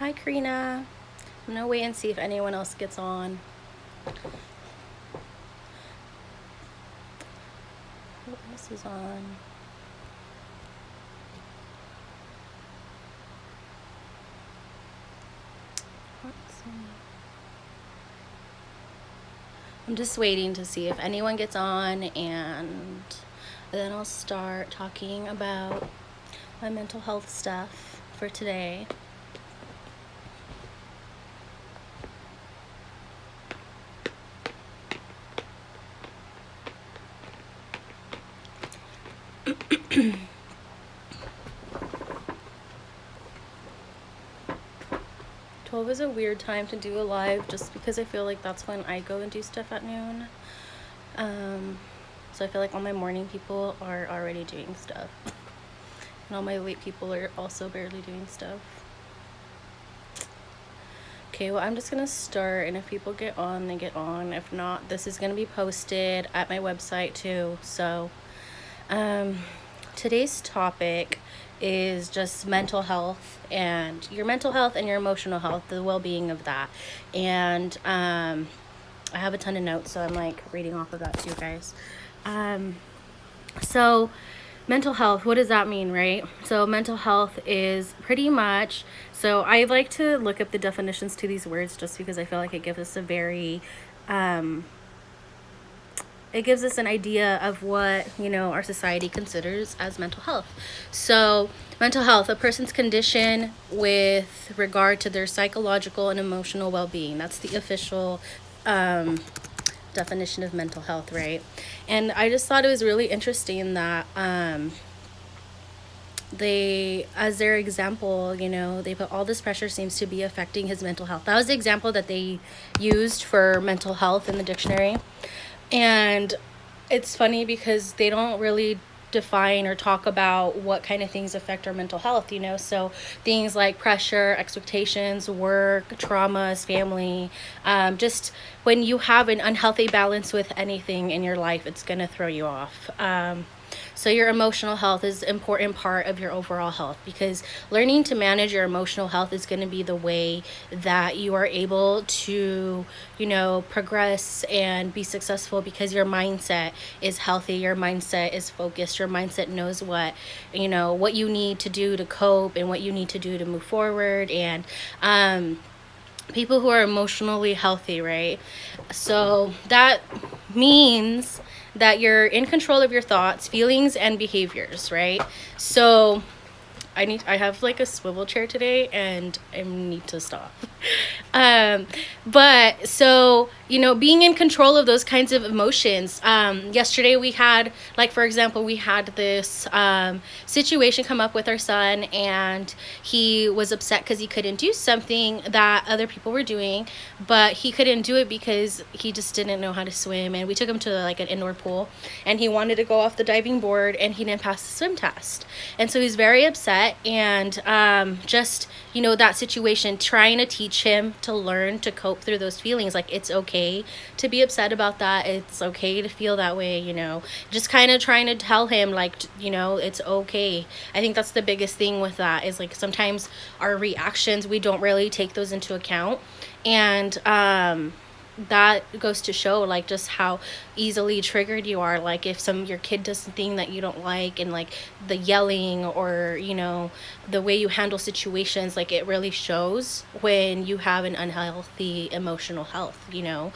Hi, Karina. I'm gonna wait and see if anyone else gets on. Who else is on? Let's see. I'm just waiting to see if anyone gets on, and then I'll start talking about my mental health stuff for today. 12 is a weird time to do a live just because I feel like that's when I go and do stuff at noon. So I feel like all my morning people are already doing stuff. And all my late people are also barely doing stuff. Okay, well, I'm just gonna start, and if people get on, they get on. If not, this is gonna be posted at my website too. So today's topic is just mental health, and your mental health and your emotional health, the well-being of that. And I have a ton of notes, so I'm like reading off of that too, guys. So mental health, what does that mean, right? So mental health is pretty much, so I like to look up the definitions to these words just because I feel like it gives us a very it gives us an idea of what, you know, our society considers as mental health. So mental health, a person's condition with regard to their psychological and emotional well-being. That's the official definition of mental health, right? And I just thought it was really interesting that they, as their example, you know, they put all this pressure seems to be affecting his mental health. That was the example that they used for mental health in the dictionary. And it's funny because they don't really define or talk about what kind of things affect our mental health, you know. So things like pressure, expectations, work, traumas, family, just when you have an unhealthy balance with anything in your life, it's going to throw you off. So your emotional health is an important part of your overall health, because learning to manage your emotional health is going to be the way that you are able to, you know, progress and be successful, because your mindset is healthy, your mindset is focused, your mindset knows what, you know, what you need to do to cope and what you need to do to move forward. And people who are emotionally healthy, right? So that means that you're in control of your thoughts, feelings, and behaviors, right? So I have like a swivel chair today and I need to stop. But so, you know, being in control of those kinds of emotions. Yesterday we had, like, for example, we had this situation come up with our son, and he was upset because he couldn't do something that other people were doing, but he couldn't do it because he just didn't know how to swim. And we took him to like an indoor pool, and he wanted to go off the diving board, and he didn't pass the swim test. And so he's very upset, and just, you know, that situation, trying to teach him to learn to cope through those feelings. Like, it's okay to be upset about that, it's okay to feel that way, you know, just kind of trying to tell him, like, you know, it's okay. I think that's the biggest thing with that, is like sometimes our reactions, we don't really take those into account. And that goes to show, like, just how easily triggered you are. Like, if your kid does something that you don't like, and like the yelling, or, you know, the way you handle situations, like, it really shows when you have an unhealthy emotional health, you know.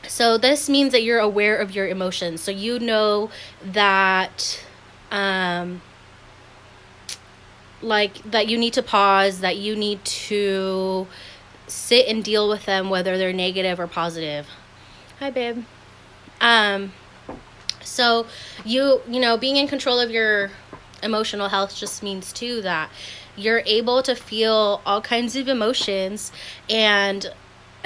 So this means that you're aware of your emotions, so you know that like, that you need to pause, that you need to sit and deal with them, whether they're negative or positive. Hi, babe. So you know, being in control of your emotional health just means too that you're able to feel all kinds of emotions and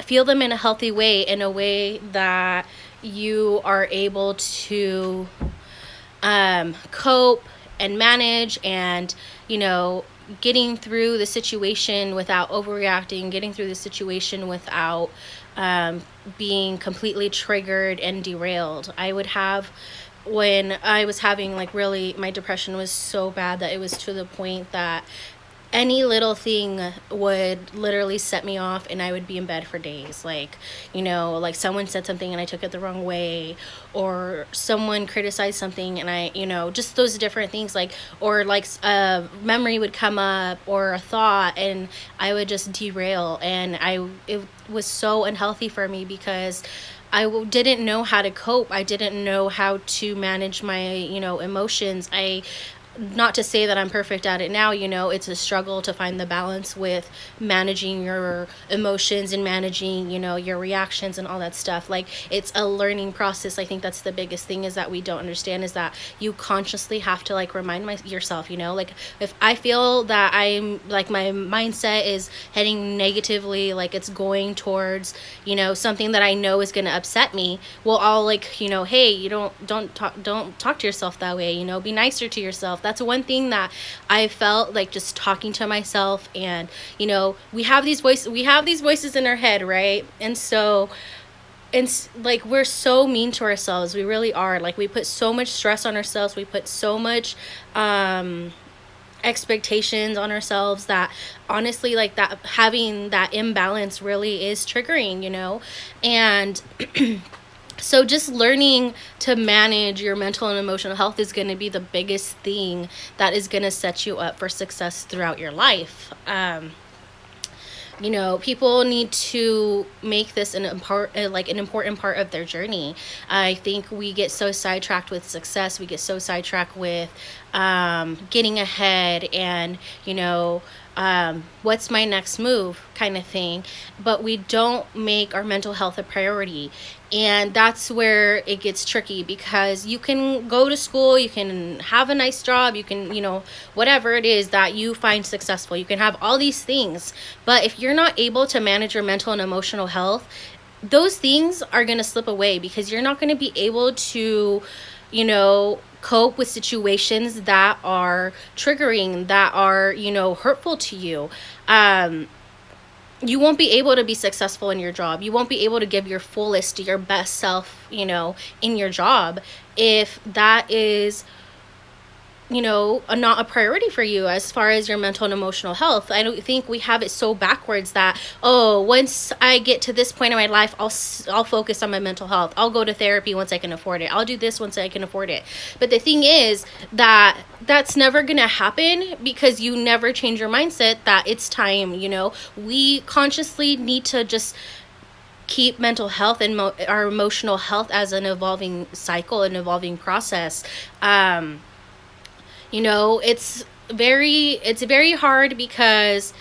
feel them in a healthy way, in a way that you are able to cope and manage, and, you know, getting through the situation without overreacting, getting through the situation without being completely triggered and derailed. I would have, when I was having, like, really, my depression was so bad that it was to the point that any little thing would literally set me off, and I would be in bed for days. Like, like someone said something and I took it the wrong way, or someone criticized something and I, just those different things, like, or like a memory would come up or a thought and I would just derail, and it was so unhealthy for me because didn't know how to cope. I didn't know how to manage my, emotions. Not to say that I'm perfect at it now, it's a struggle to find the balance with managing your emotions and managing, your reactions and all that stuff. Like, it's a learning process. I think that's the biggest thing is that we don't understand, is that you consciously have to like remind yourself, like if I feel that I'm like my mindset is heading negatively, like it's going towards, something that I know is going to upset me, well, I'll like, hey, you don't talk to yourself that way, be nicer to yourself. That's one thing that I felt like, just talking to myself. And we have these voices in our head, right? And so it's like we're so mean to ourselves. We really are. Like, we put so much stress on ourselves, we put so much expectations on ourselves, that honestly, like, that having that imbalance really is triggering, and so just learning to manage your mental and emotional health is going to be the biggest thing that is going to set you up for success throughout your life. People need to make this an important part of their journey. I think we get so sidetracked with success. We get so sidetracked with getting ahead and, what's my next move kind of thing. But we don't make our mental health a priority. And that's where it gets tricky, because you can go to school, you can have a nice job, you can, whatever it is that you find successful, you can have all these things. But if you're not able to manage your mental and emotional health, those things are going to slip away, because you're not going to be able to, cope with situations that are triggering, that are, hurtful to you. You won't be able to be successful in your job. You won't be able to give your fullest, your best self, in your job, if that is, not a priority for you as far as your mental and emotional health. I don't think we have it so backwards that, once I get to this point in my life, I'll focus on my mental health. I'll go to therapy once I can afford it. I'll do this once I can afford it. But the thing is that that's never going to happen, because you never change your mindset that it's time. We consciously need to just keep mental health and our emotional health as an evolving cycle, an evolving process. It's very hard, because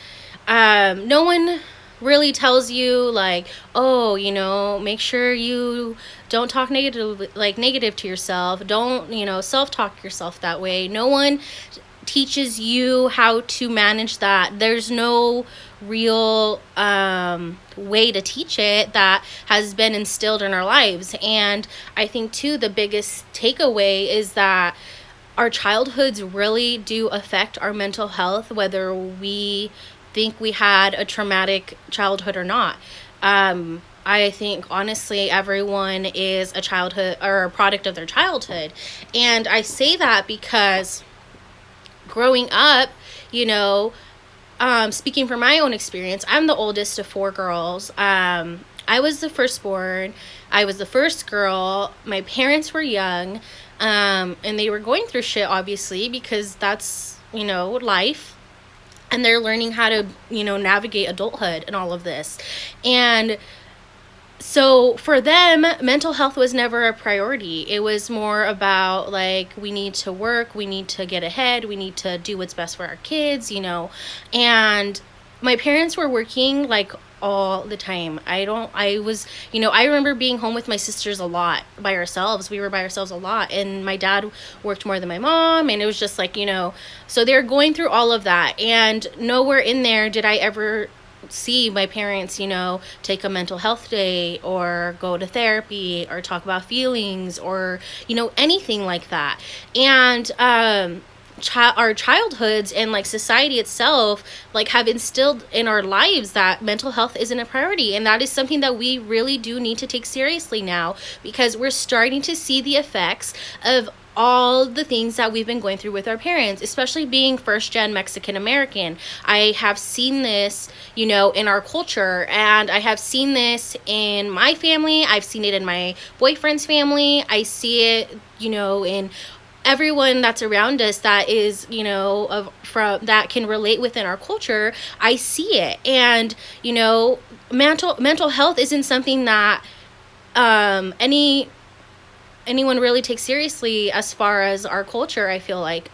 no one really tells you, like, make sure you don't talk negative to yourself. Don't, self-talk yourself that way. No one teaches you how to manage that. There's no real way to teach it that has been instilled in our lives. And I think too, the biggest takeaway is that our childhoods really do affect our mental health, whether we think we had a traumatic childhood or not. I think honestly everyone is a childhood or a product of their childhood. And I say that because growing up, speaking from my own experience, I'm the oldest of 4 girls. I was the firstborn. I was the first girl. My parents were young. And they were going through shit, obviously, because that's, life. And they're learning how to, navigate adulthood and all of this. And so for them, mental health was never a priority. It was more about, like, we need to work, we need to get ahead, we need to do what's best for our kids, And my parents were working, like, all the time. I remember being home with my sisters a lot by ourselves. We were by ourselves a lot. And my dad worked more than my mom. And it was just like, so they're going through all of that. And nowhere in there did I ever see my parents, take a mental health day or go to therapy or talk about feelings or, anything like that. And, our childhoods and like society itself like have instilled in our lives that mental health isn't a priority, and that is something that we really do need to take seriously now, because we're starting to see the effects of all the things that we've been going through with our parents, especially being first gen Mexican American. I have seen this, you know, in our culture, and I have seen this in my family. I've seen it in my boyfriend's family. I see it, you know, in everyone that's around us that is, you know, that can relate within our culture. I see it. And, you know, mental health isn't something that anyone really takes seriously as far as our culture, I feel like.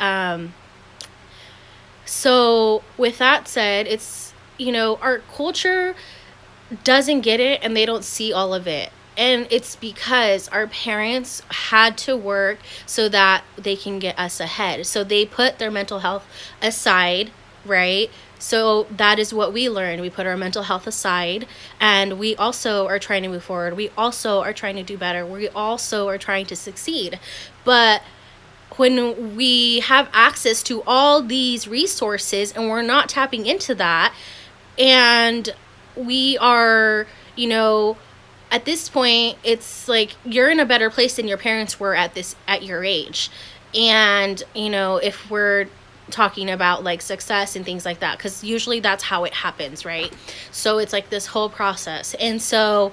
So with that said, it's, you know, our culture doesn't get it, and they don't see all of it. And it's because our parents had to work so that they can get us ahead. So they put their mental health aside, right? So that is what we learned. We put our mental health aside, and we also are trying to move forward. We also are trying to do better. We also are trying to succeed. But when we have access to all these resources and we're not tapping into that, and we are, you know, at this point, it's like you're in a better place than your parents were at your age. And, you know, if we're talking about like success and things like that, because usually that's how it happens, right? So it's like this whole process. And so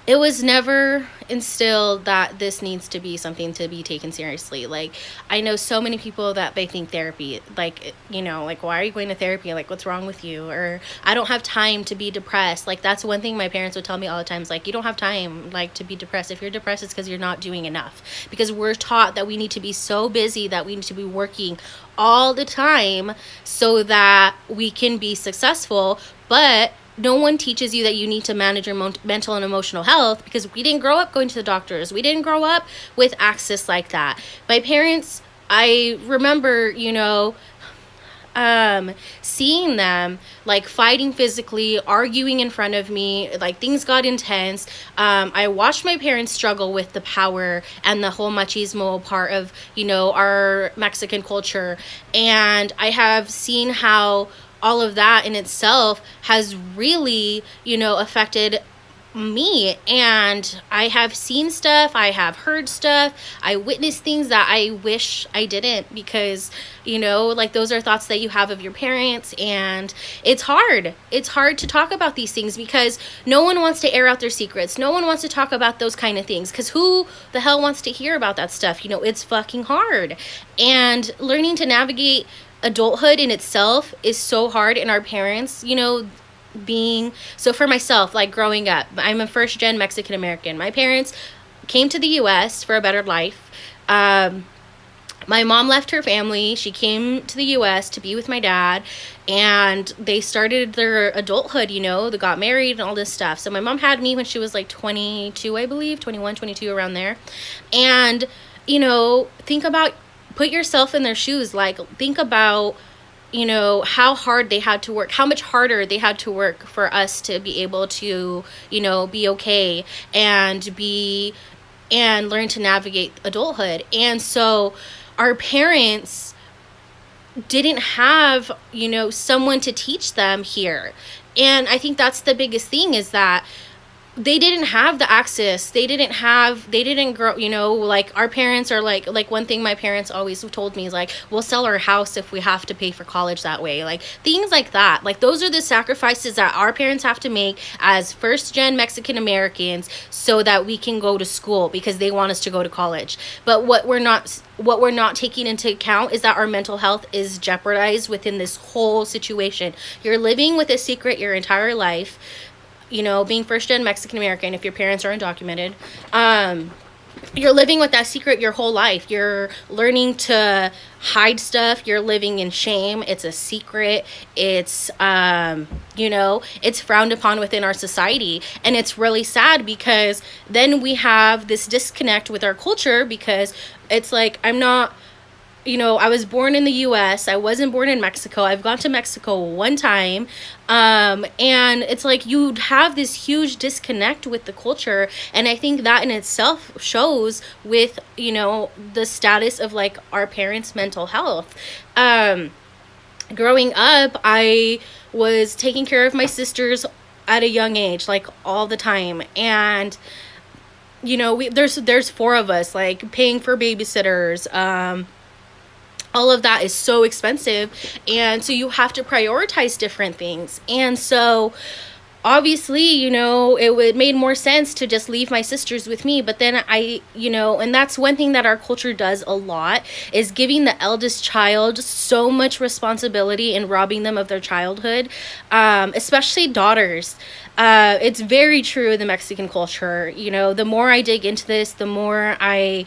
it was never instilled that this needs to be something to be taken seriously. Like, I know so many people that they think therapy, like, you know, like, why are you going to therapy? Like, what's wrong with you? Or I don't have time to be depressed. Like, that's one thing my parents would tell me all the time. Is like, you don't have time, like, to be depressed. If you're depressed, it's because you're not doing enough. Because we're taught that we need to be so busy, that we need to be working all the time so that we can be successful. But no one teaches you that you need to manage your mental and emotional health, because we didn't grow up going to the doctors. We didn't grow up with access like that. My parents, I remember, you know, seeing them like fighting physically, arguing in front of me, like things got intense. I watched my parents struggle with the power and the whole machismo part of, you know, our Mexican culture. And I have seen how all of that in itself has really, you know, affected me. And I have seen stuff, I have heard stuff, I witnessed things that I wish I didn't, because, you know, like, those are thoughts that you have of your parents. And it's hard to talk about these things, because no one wants to air out their secrets. No one wants to talk about those kind of things, because who the hell wants to hear about that stuff? You know, it's fucking hard. And learning to navigate adulthood in itself is so hard. And our parents, you know, so for myself, like, growing up, I'm a first gen Mexican American. My parents came to the US for a better life. My mom left her family. She came to the US to be with my dad, and they started their adulthood, you know, they got married and all this stuff. So my mom had me when she was like 22, I believe, 21, 22, around there. And, you know, put yourself in their shoes. Like, think about, you know, how hard they had to work, how much harder they had to work for us to be able to, you know, be okay and learn to navigate adulthood. And so our parents didn't have, you know, someone to teach them here. And I think that's the biggest thing, is that they didn't have the access. They didn't grow, you know, like, our parents are like one thing my parents always told me is like, we'll sell our house if we have to pay for college that way. Like, things like that. Like, those are the sacrifices that our parents have to make as first gen Mexican Americans so that we can go to school, because they want us to go to college. But what we're not taking into account is that our mental health is jeopardized within this whole situation. You're living with a secret your entire life. You know, being first gen Mexican American, if your parents are undocumented, you're living with that secret your whole life. You're learning to hide stuff. You're living in shame. It's a secret. It's, you know, it's frowned upon within our society. And it's really sad, because then we have this disconnect with our culture, because it's like, I'm not, you know, I was born in the US. I wasn't born in Mexico. I've gone to Mexico one time. And it's like you have this huge disconnect with the culture. And I think that in itself shows with, you know, the status of like our parents' mental health. Growing up, I was taking care of my sisters at a young age, like all the time. And there's four of us, like paying for babysitters, all of that is so expensive, and so you have to prioritize different things. And so obviously, it would made more sense to just leave my sisters with me. But then and that's one thing that our culture does a lot, is giving the eldest child so much responsibility and robbing them of their childhood, especially daughters. It's very true in the Mexican culture. The more I dig into this, the more I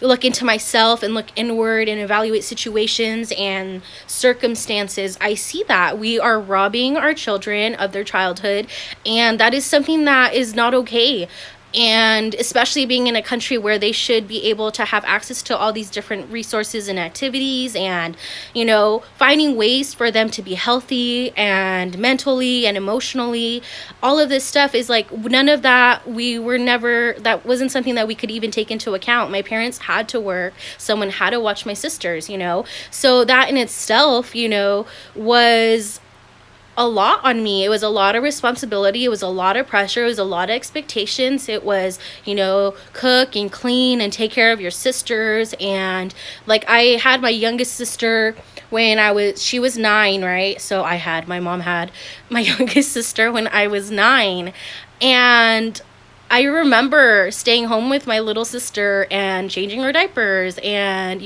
look into myself and look inward and evaluate situations and circumstances, I see that we are robbing our children of their childhood, and that is something that is not okay. And especially being in a country where they should be able to have access to all these different resources and activities, and finding ways for them to be healthy and mentally and emotionally, all of this stuff is like, none of that, that wasn't something that we could even take into account. My parents had to work, someone had to watch my sisters, so that in itself was a lot on me. It was a lot of responsibility. It was a lot of pressure. It was a lot of expectations. It was, cook and clean and take care of your sisters. And like, I had my youngest sister when she was 9, right? So my mom had my youngest sister when I was 9. And I remember staying home with my little sister and changing her diapers and,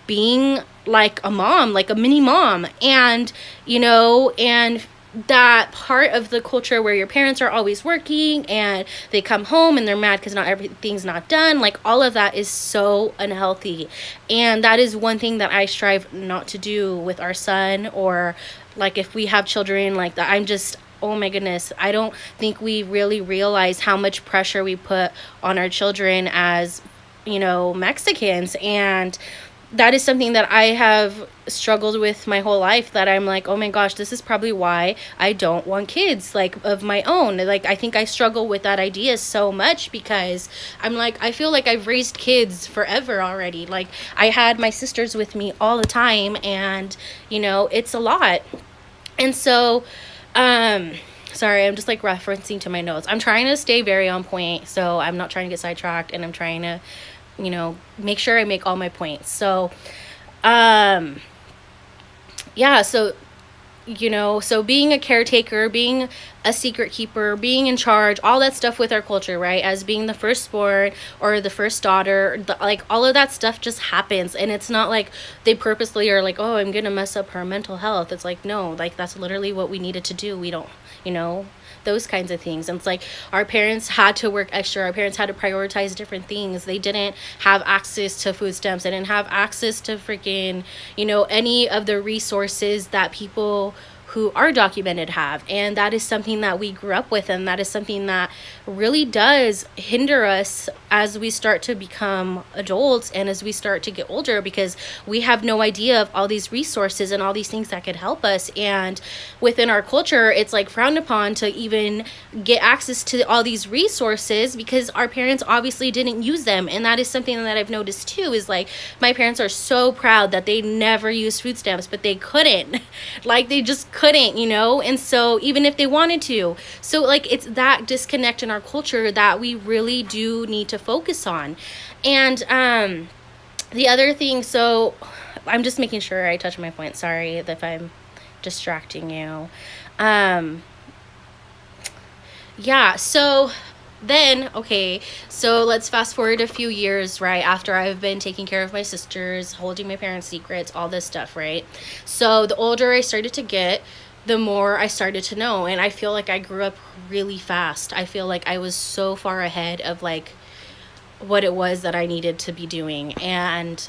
being like a mom, like a mini mom. And, and that part of the culture where your parents are always working and they come home and they're mad because not everything's not done, like all of that is so unhealthy. And that is one thing that I strive not to do with our son, or like if we have children like that. Oh my goodness, I don't think we really realize how much pressure we put on our children as, Mexicans. And that is something that I have struggled with my whole life, that I'm like, oh my gosh, this is probably why I don't want kids, like, of my own. Like, I think I struggle with that idea so much, because I'm like, I feel like I've raised kids forever already. Like, I had my sisters with me all the time, and, it's a lot. And so, sorry, I'm just like referencing to my notes. I'm trying to stay very on point, so I'm not trying to get sidetracked, and I'm trying to, make sure I make all my points. So, yeah, so, so being a caretaker, being a secret keeper, being in charge, all that stuff with our culture, right? As being the firstborn or the first daughter, like all of that stuff just happens. And it's not like they purposely are like, oh, I'm going to mess up her mental health. It's like, no, like that's literally what we needed to do. We don't, those kinds of things. And it's like, our parents had to work extra. Our parents had to prioritize different things. They didn't have access to food stamps. They didn't have access to freaking, any of the resources that people who are documented have. And that is something that we grew up with, and that is something that really does hinder us as we start to become adults and as we start to get older, because we have no idea of all these resources and all these things that could help us. And within our culture, it's like frowned upon to even get access to all these resources, because our parents obviously didn't use them. And that is something that I've noticed too, is like, my parents are so proud that they never used food stamps, but they couldn't. Like, they just couldn't, and so even if they wanted to. So like, it's that disconnect in our culture that we really do need to focus on. And the other thing, so I'm just making sure I touch my point. Sorry if I'm distracting you. Yeah, so then, okay, so let's fast forward a few years, right, after I've been taking care of my sisters, holding my parents' secrets, all this stuff, right? So the older I started to get, the more I started to know. And I feel like I grew up really fast. I feel like I was so far ahead of like what it was that I needed to be doing. And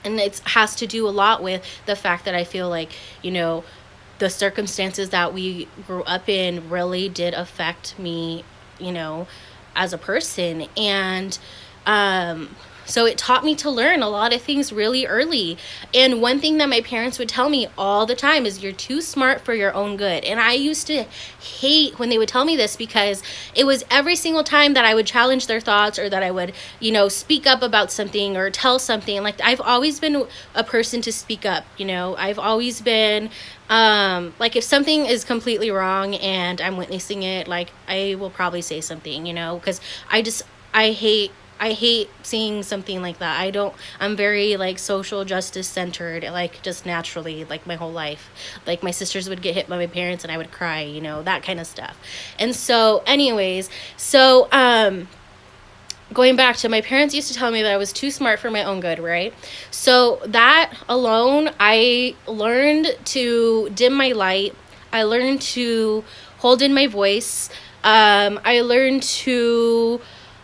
it has to do a lot with the fact that I feel like, the circumstances that we grew up in really did affect me, as a person. And So it taught me to learn a lot of things really early. And one thing that my parents would tell me all the time is, you're too smart for your own good. And I used to hate when they would tell me this, because it was every single time that I would challenge their thoughts, or that I would, speak up about something or tell something. Like, I've always been a person to speak up, I've always been, like, if something is completely wrong and I'm witnessing it, like, I will probably say something, because I hate seeing something like that. I'm very, like, social justice centered, like, just naturally, like, my whole life. Like, my sisters would get hit by my parents and I would cry, that kind of stuff. And so, anyways, going back to, my parents used to tell me that I was too smart for my own good, right? So that alone, I learned to dim my light. I learned to hold in my voice. I learned to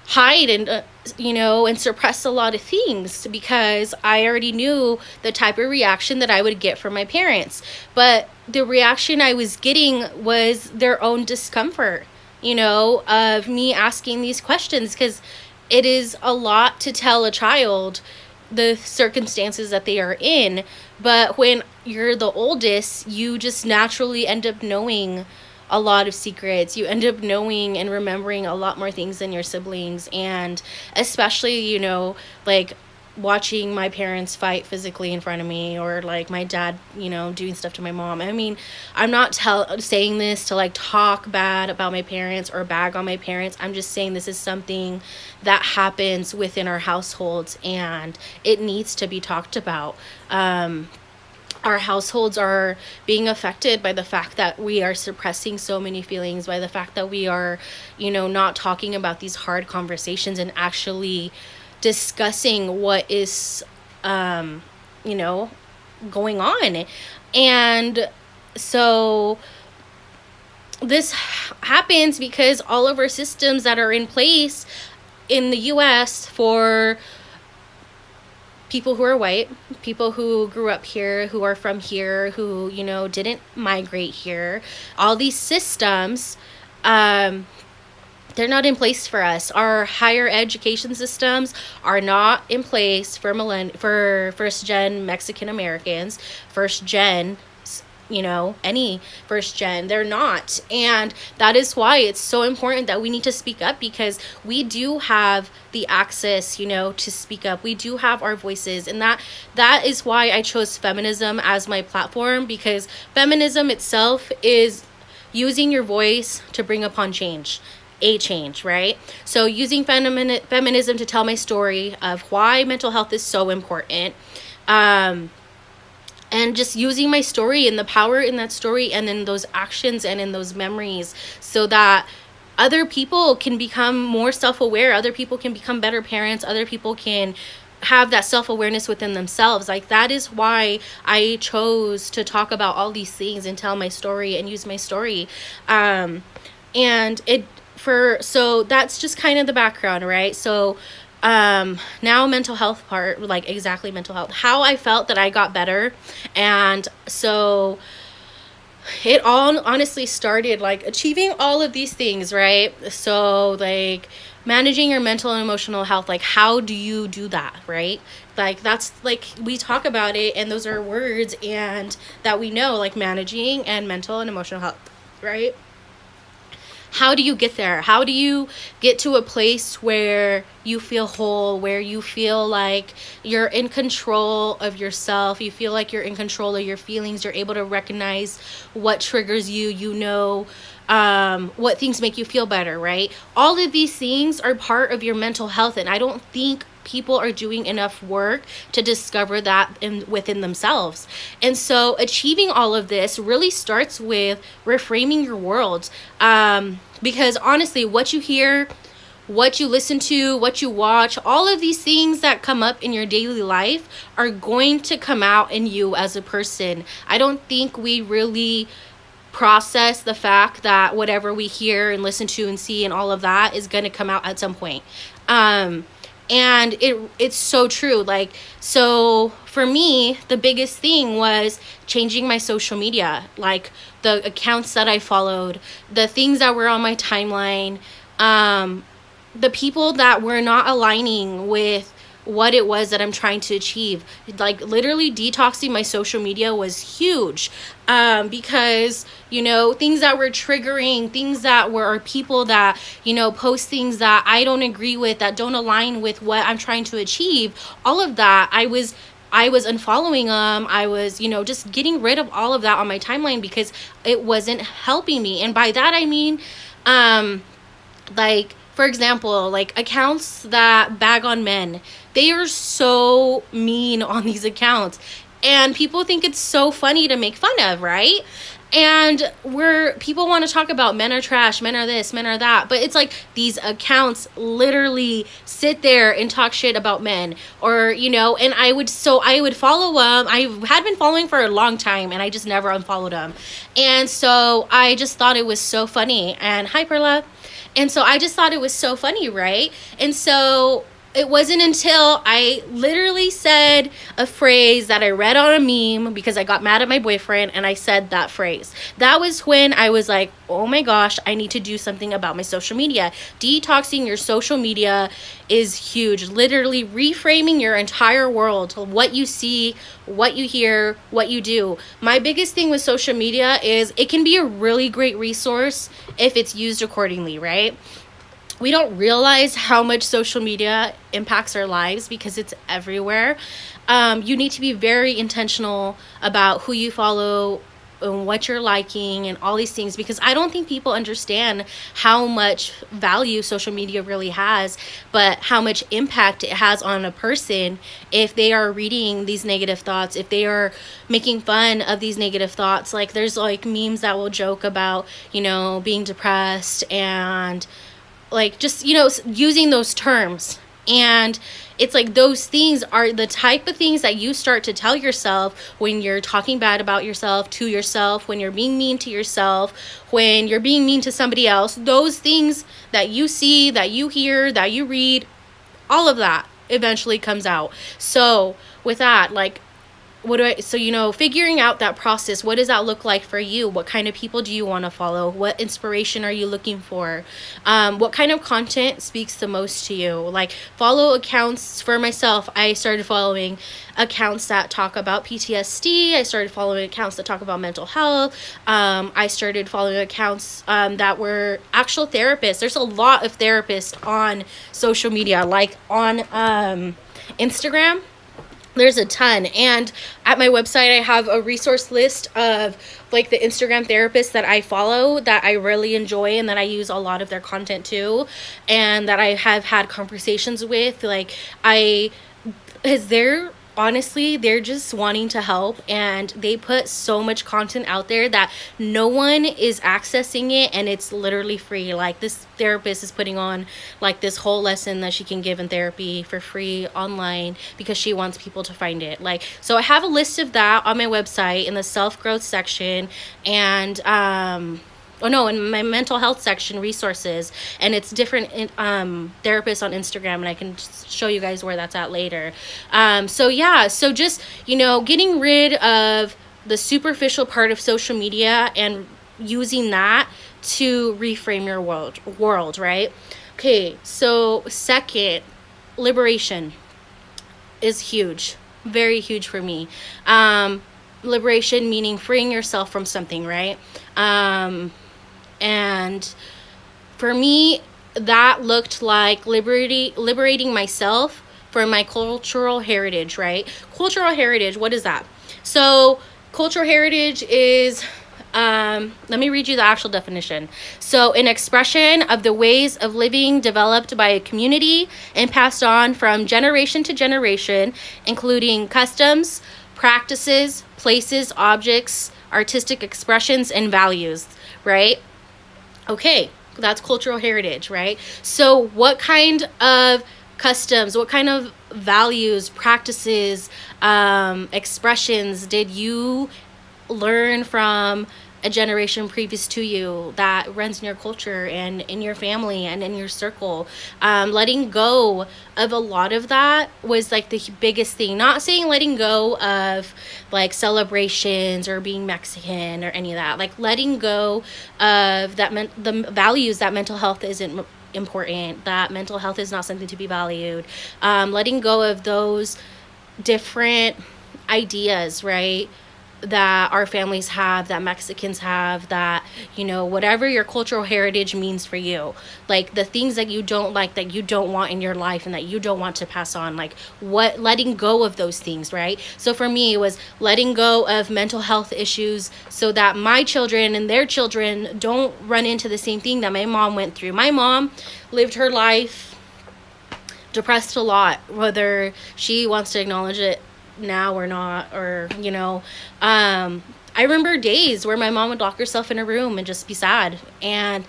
hide and suppress a lot of things, because I already knew the type of reaction that I would get from my parents. But the reaction I was getting was their own discomfort, of me asking these questions, because it is a lot to tell a child the circumstances that they are in. But when you're the oldest, you just naturally end up knowing a lot of secrets. You end up knowing and remembering a lot more things than your siblings. And especially, like, watching my parents fight physically in front of me, or like my dad, doing stuff to my mom. I mean, I'm not saying this to, like, talk bad about my parents or bag on my parents. I'm just saying this is something that happens within our households, and it needs to be talked about. Our households are being affected by the fact that we are suppressing so many feelings, by the fact that we are, not talking about these hard conversations and actually discussing what is, going on. And so this happens because all of our systems that are in place in the US for people who are white, people who grew up here, who are from here, who, didn't migrate here, all these systems, they're not in place for us. Our higher education systems are not in place for first gen Mexican Americans, first gen, any first gen. They're not. And that is why it's so important that we need to speak up, because we do have the access, to speak up. We do have our voices. And that is why I chose feminism as my platform, because feminism itself is using your voice to bring upon change. A change, right? So using feminism to tell my story of why mental health is so important, and just using my story and the power in that story and in those actions and in those memories, so that other people can become more self-aware, other people can become better parents, other people can have that self-awareness within themselves. Like, that is why I chose to talk about all these things and tell my story and use my story. So that's just kind of the background, right? So now mental health part, like exactly mental health, how I felt that I got better. And so it all honestly started, like, achieving all of these things, right? So, like, managing your mental and emotional health, like, how do you do that, right? Like, that's, like, we talk about it, and those are words and that we know, like, managing and mental and emotional health, right? How do you get there? How do you get to a place where you feel whole, where you feel like you're in control of yourself, you feel like you're in control of your feelings, you're able to recognize what triggers you, what things make you feel better, right? All of these things are part of your mental health, and I don't think people are doing enough work to discover that within themselves. And so achieving all of this really starts with reframing your world, because honestly, what you hear, what you listen to, what you watch, all of these things that come up in your daily life are going to come out in you as a person. I don't think we really process the fact that whatever we hear and listen to and see and all of that is going to come out at some point. And it's so true. Like, so for me, the biggest thing was changing my social media, like the accounts that I followed, the things that were on my timeline, the people that were not aligning with what it was that I'm trying to achieve. Like literally detoxing my social media was huge, because, you know, things that were triggering, things that were people that, you know, post things that I don't agree with, that don't align with what I'm trying to achieve, all of that, I was unfollowing them. I was, you know, just getting rid of all of that on my timeline because it wasn't helping me. And by that, I mean, like, for example, like accounts that bag on men, they are so mean on these accounts. And people think it's so funny to make fun of, right? And people want to talk about men are trash, men are this, men are that. But it's like these accounts literally sit there and talk shit about men, or, you know, and I would follow them. I had been following for a long time and I just never unfollowed them. And so I just thought it was so funny. And hi, Perla. And so I just thought it was so funny, right? And so it wasn't until I literally said a phrase that I read on a meme because I got mad at my boyfriend and I said that phrase. That was when I was like, oh my gosh, I need to do something about my social media. Detoxing your social media is huge. Literally reframing your entire world, what you see, what you hear, what you do. My biggest thing with social media is it can be a really great resource if it's used accordingly, right? We don't realize how much social media impacts our lives because it's everywhere. You need to be very intentional about who you follow and what you're liking and all these things, because I don't think people understand how much value social media really has, but how much impact it has on a person if they are reading these negative thoughts, if they are making fun of these negative thoughts. Like there's like memes that will joke about, you know, being depressed and like just, you know, using those terms. And it's like those things are the type of things that you start to tell yourself when you're talking bad about yourself, to yourself, when you're being mean to yourself, when you're being mean to somebody else. Those things that you see, that you hear, that you read, all of that eventually comes out. So with that, like, you know, figuring out that process, what does that look like for you? What kind of people do you want to follow? What inspiration are you looking for? What kind of content speaks the most to you? Like, follow accounts. For myself, I started following accounts that talk about PTSD. I started following accounts that talk about mental health. I started following accounts that were actual therapists. There's a lot of therapists on social media, like on Instagram. There's a ton. And at my website, I have a resource list of like the Instagram therapists that I follow that I really enjoy and that I use a lot of their content too, and that I have had conversations with. Like honestly, they're just wanting to help, and they put so much content out there that no one is accessing it, and it's literally free. Like this therapist is putting on like this whole lesson that she can give in therapy for free online because she wants people to find it. Like, so I have a list of that on my website in the self-growth section, and in my mental health section, resources, and it's different therapists on Instagram, and I can show you guys where that's at later. So just, you know, getting rid of the superficial part of social media and using that to reframe your world, right? Okay, so second, liberation is huge, very huge for me. Liberation meaning freeing yourself from something, right? And for me, that looked like liberating myself from my cultural heritage, right? Cultural heritage, what is that? So cultural heritage is, let me read you the actual definition. So an expression of the ways of living developed by a community and passed on from generation to generation, including customs, practices, places, objects, artistic expressions, and values, right? Okay, that's cultural heritage, right? So what kind of customs, what kind of values, practices, expressions did you learn from a generation previous to you that runs in your culture and in your family and in your circle? Letting go of a lot of that was like the biggest thing. Not saying letting go of like celebrations or being Mexican or any of that. Like letting go of that the values that mental health isn't important, that mental health is not something to be valued. Letting go of those different ideas, right, that our families have, that Mexicans have, that, you know, whatever your cultural heritage means for you, like the things that you don't like, that you don't want in your life and that you don't want to pass on, like what, letting go of those things, right? So for me, it was letting go of mental health issues so that my children and their children don't run into the same thing that my mom went through. My mom lived her life depressed a lot, whether she wants to acknowledge it now or not, or, you know, I remember days where my mom would lock herself in a room and just be sad. And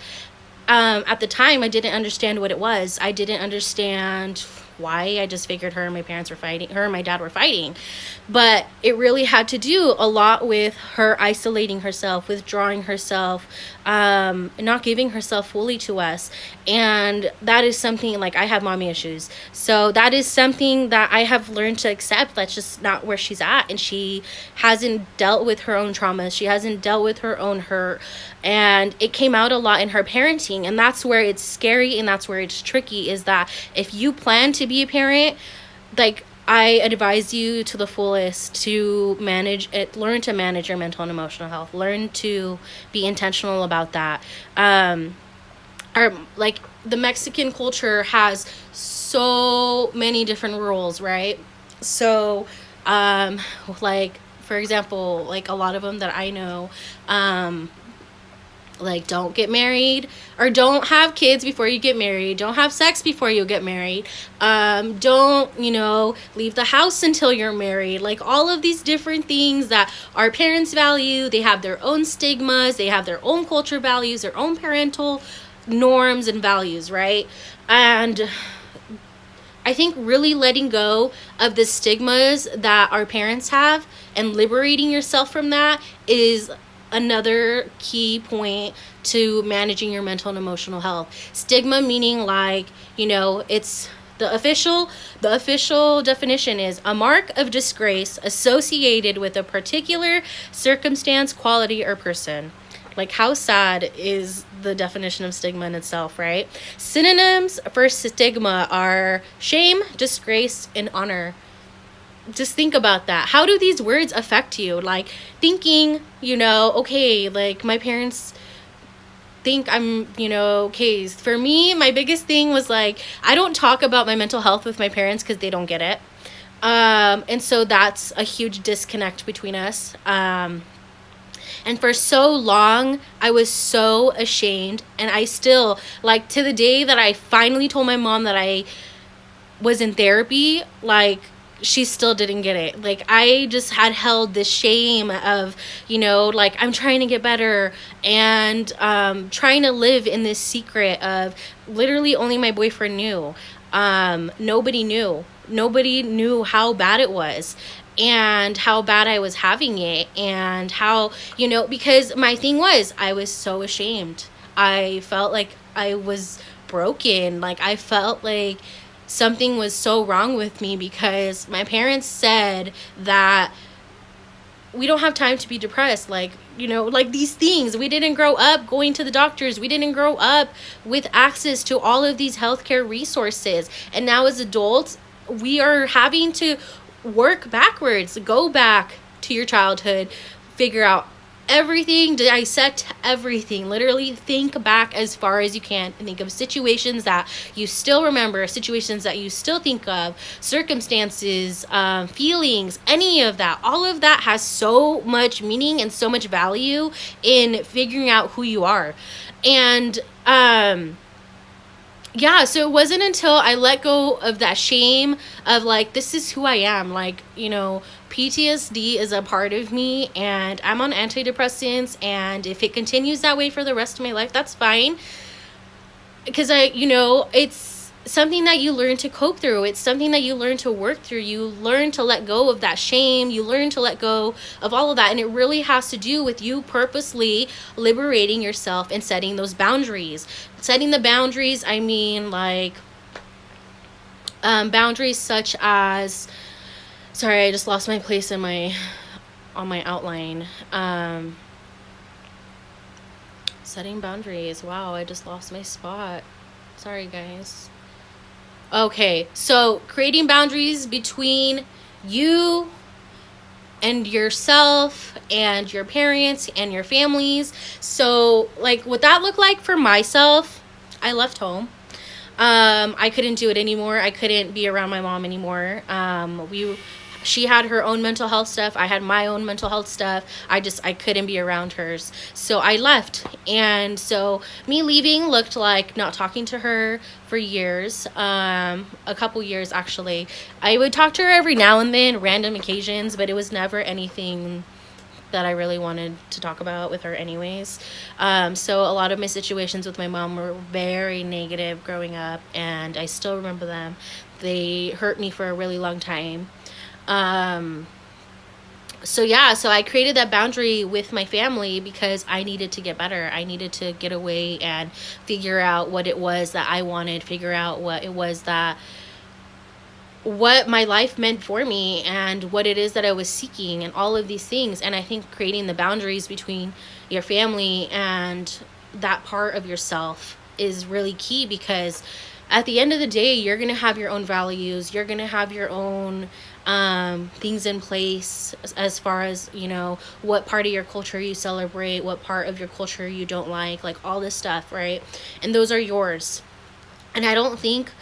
at the time, I didn't understand what it was. I didn't understand why. I just figured her and my parents were fighting, her and my dad were fighting. But it really had to do a lot with her isolating herself, withdrawing herself, not giving herself fully to us. And that is something, like, I have mommy issues. So that is something that I have learned to accept. That's just not where she's at. And she hasn't dealt with her own traumas. She hasn't dealt with her own hurt. And it came out a lot in her parenting. And that's where it's scary and that's where it's tricky, is that if you plan to be a parent, like, I advise you to the fullest to manage it, learn to manage your mental and emotional health, learn to be intentional about that. Like, the Mexican culture has so many different rules, right? So, like, for example, like a lot of them that I know, like, don't get married, or don't have kids before you get married, don't have sex before you get married, don't, you know, leave the house until you're married. Like, all of these different things that our parents value, they have their own stigmas, they have their own culture values, their own parental norms and values, right? And I think really letting go of the stigmas that our parents have and liberating yourself from that is another key point to managing your mental and emotional health. Stigma meaning, like, you know, it's the official definition is a mark of disgrace associated with a particular circumstance, quality, or person. Like, how sad is the definition of stigma in itself, right? Synonyms for stigma are shame, disgrace, and honor. Just think about that. How do these words affect you? Like, thinking, you know, okay, like, my parents think I'm, you know, okay. For me, my biggest thing was, like, I don't talk about my mental health with my parents because they don't get it. And so that's a huge disconnect between us. And for so long, I was so ashamed. And I still, like, to the day that I finally told my mom that I was in therapy, like, she still didn't get it. Like, I just had held this shame of, you know, like, I'm trying to get better and trying to live in this secret of literally only my boyfriend knew. Nobody knew how bad it was and how bad I was having it, and how, you know, because my thing was, I was so ashamed. I felt like I was broken. Like, I felt like something was so wrong with me because my parents said that we don't have time to be depressed. Like, you know, like, these things. We didn't grow up going to the doctors. We didn't grow up with access to all of these healthcare resources. And now as adults, we are having to work backwards, go back to your childhood, figure out everything, dissect everything, literally think back as far as you can and think of situations that you still remember, situations that you still think of, circumstances, feelings, any of that. All of that has so much meaning and so much value in figuring out who you are. And yeah, so it wasn't until I let go of that shame of, like, this is who I am. Like, you know, PTSD is a part of me, and I'm on antidepressants, and if it continues that way for the rest of my life, that's fine. Because it's something that you learn to cope through. It's something that you learn to work through. You learn to let go of that shame. You learn to let go of all of that. And it really has to do with you purposely liberating yourself and setting those boundaries. Setting the boundaries, I mean, like, boundaries such as, sorry, I just lost my place on my outline. Setting boundaries. Wow, I just lost my spot. Sorry, guys. Okay, so creating boundaries between you and yourself and your parents and your families. So, like, what that looked like for myself, I left home. I couldn't do it anymore. I couldn't be around my mom anymore. She had her own mental health stuff. I had my own mental health stuff. I couldn't be around hers. So I left. And so me leaving looked like not talking to her for years, a couple years actually. I would talk to her every now and then, random occasions, but it was never anything that I really wanted to talk about with her anyways. So a lot of my situations with my mom were very negative growing up, and I still remember them. They hurt me for a really long time. So I created that boundary with my family because I needed to get better. I needed to get away and figure out what it was that I wanted, figure out what my life meant for me and what it is that I was seeking and all of these things. And I think creating the boundaries between your family and that part of yourself is really key, because at the end of the day, you're going to have your own values. You're going to have your own things in place as far as, what part of your culture you celebrate, what part of your culture you don't like all this stuff, right? And those are yours. And I don't think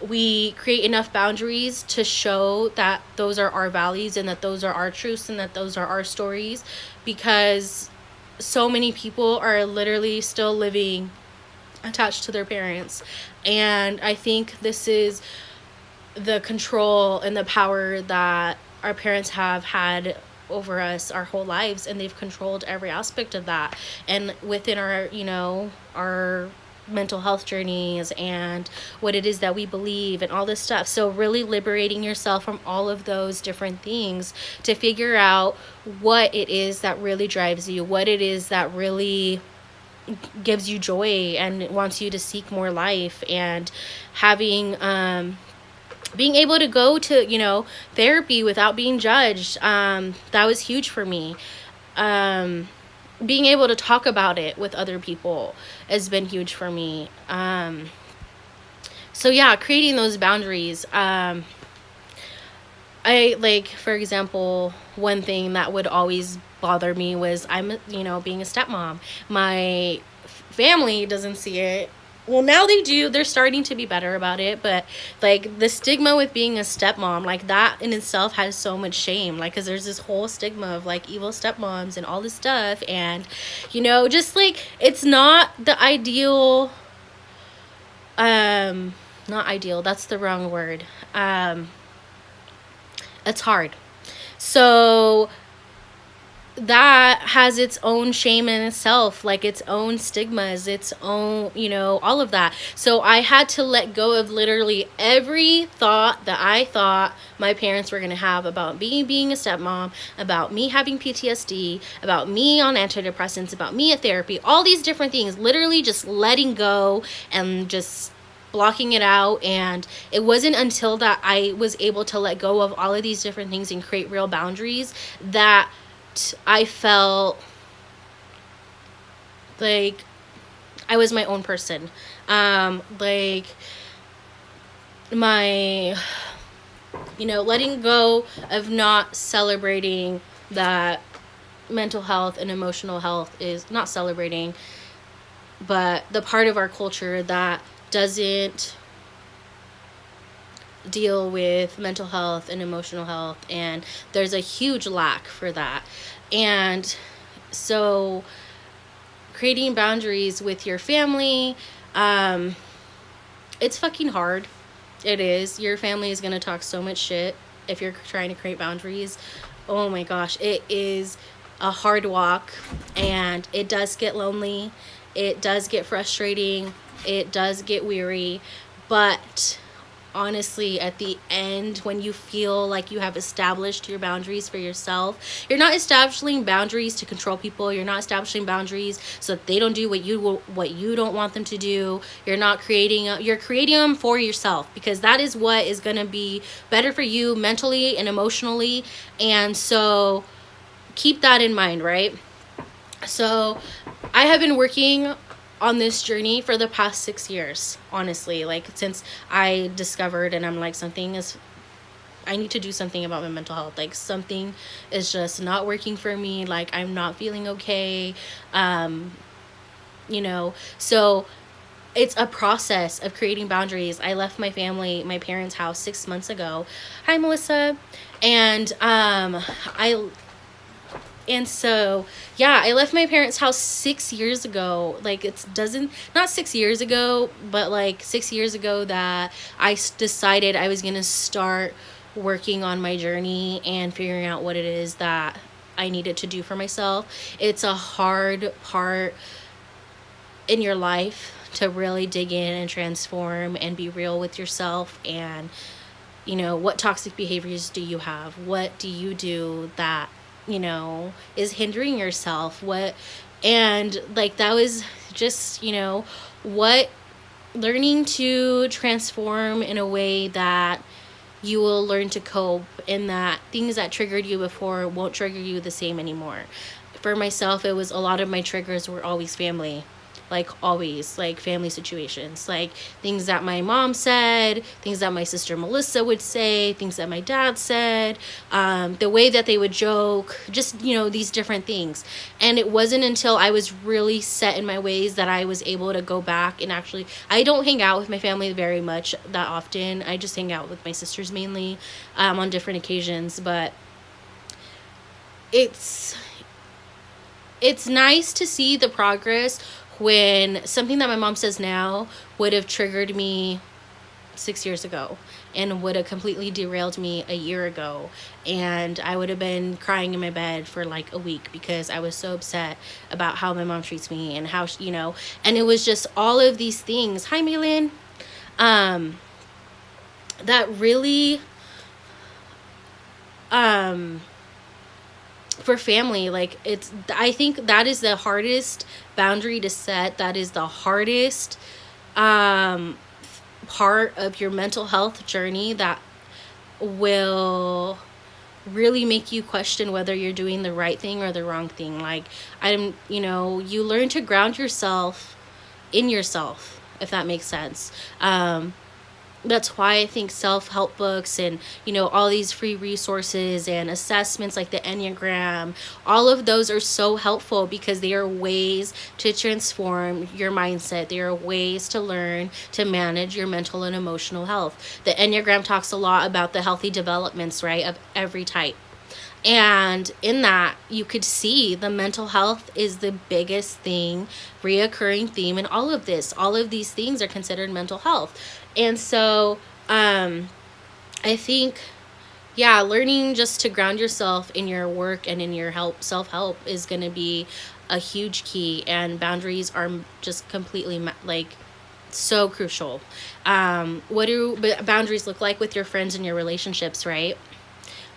we create enough boundaries to show that those are our values and that those are our truths and that those are our stories, because so many people are literally still living attached to their parents. And I think this is the control and the power that our parents have had over us our whole lives, and they've controlled every aspect of that, and within our our mental health journeys and what it is that we believe and all this stuff. So really liberating yourself from all of those different things to figure out what it is that really drives you, what it is that really gives you joy and wants you to seek more life, and having being able to go to therapy without being judged. That was huge for me. Being able to talk about it with other people has been huge for me. Creating those boundaries. I for example, one thing that would always bother me was being a stepmom. My family doesn't see it. Well, now they do. They're starting to be better about it, but the stigma with being a stepmom, that in itself has so much shame, because there's this whole stigma of evil stepmoms and all this stuff, and it's not the ideal. Not ideal. That's the wrong word. It's hard. So that has its own shame in itself, its own stigmas, its own, all of that. So I had to let go of literally every thought that I thought my parents were going to have about me being a stepmom, about me having PTSD, about me on antidepressants, about me at therapy, all these different things, literally just letting go and just blocking it out. And it wasn't until that I was able to let go of all of these different things and create real boundaries that I felt like I was my own person. My letting go of not celebrating that mental health and emotional health is not celebrating, but the part of our culture that doesn't deal with mental health and emotional health, and there's a huge lack for that. And so creating boundaries with your family, it's fucking hard. It is. Your family is going to talk so much shit if you're trying to create boundaries. Oh my gosh, it is a hard walk, and it does get lonely, it does get frustrating, it does get weary, but honestly, at the end, when you feel like you have established your boundaries for yourself, you're not establishing boundaries to control people. You're not establishing boundaries so that they don't do what you don't want them to do. You're creating them for yourself, because that is what is going to be better for you mentally and emotionally. And so keep that in mind, right? So I have been working on this journey for the past 6 years, honestly, like since I discovered and I'm like, I need to do something about my mental health. Like something is just not working for me. Like I'm not feeling okay. So it's a process of creating boundaries. I left my parents' house 6 months ago. Hi, Melissa. And I left my parents' house 6 years ago. Like not 6 years ago, but like 6 years ago that I decided I was going to start working on my journey and figuring out what it is that I needed to do for myself. It's a hard part in your life to really dig in and transform and be real with yourself. And, what toxic behaviors do you have? What do you do that is hindering yourself? And like that was just learning to transform in a way that you will learn to cope, and that things that triggered you before won't trigger you the same anymore. For myself, it was a lot of my triggers were always family. Like always, like family situations, like things that my mom said, things that my sister Melissa would say, things that my dad said, the way that they would joke, just, these different things. And it wasn't until I was really set in my ways that I was able to go back and actually, I don't hang out with my family very much that often. I just hang out with my sisters mainly on different occasions, but it's nice to see the progress when something that my mom says now would have triggered me 6 years ago and would have completely derailed me a year ago. And I would have been crying in my bed for like a week because I was so upset about how my mom treats me and how, and it was just all of these things. Hi, Maylin. That really, for family, like I think that is the hardest boundary to set. That is the hardest part of your mental health journey that will really make you question whether you're doing the right thing or the wrong thing. Like you learn to ground yourself in yourself, if that makes sense. That's why I think self-help books and, all these free resources and assessments like the Enneagram, all of those are so helpful because they are ways to transform your mindset. They are ways to learn to manage your mental and emotional health. The Enneagram talks a lot about the healthy developments, right, of every type. And in that, you could see the mental health is the biggest thing, reoccurring theme in all of this. All of these things are considered mental health. And so I think, learning just to ground yourself in your work and in your self-help is going to be a huge key. And boundaries are just completely so crucial. What do boundaries look like with your friends and your relationships, right?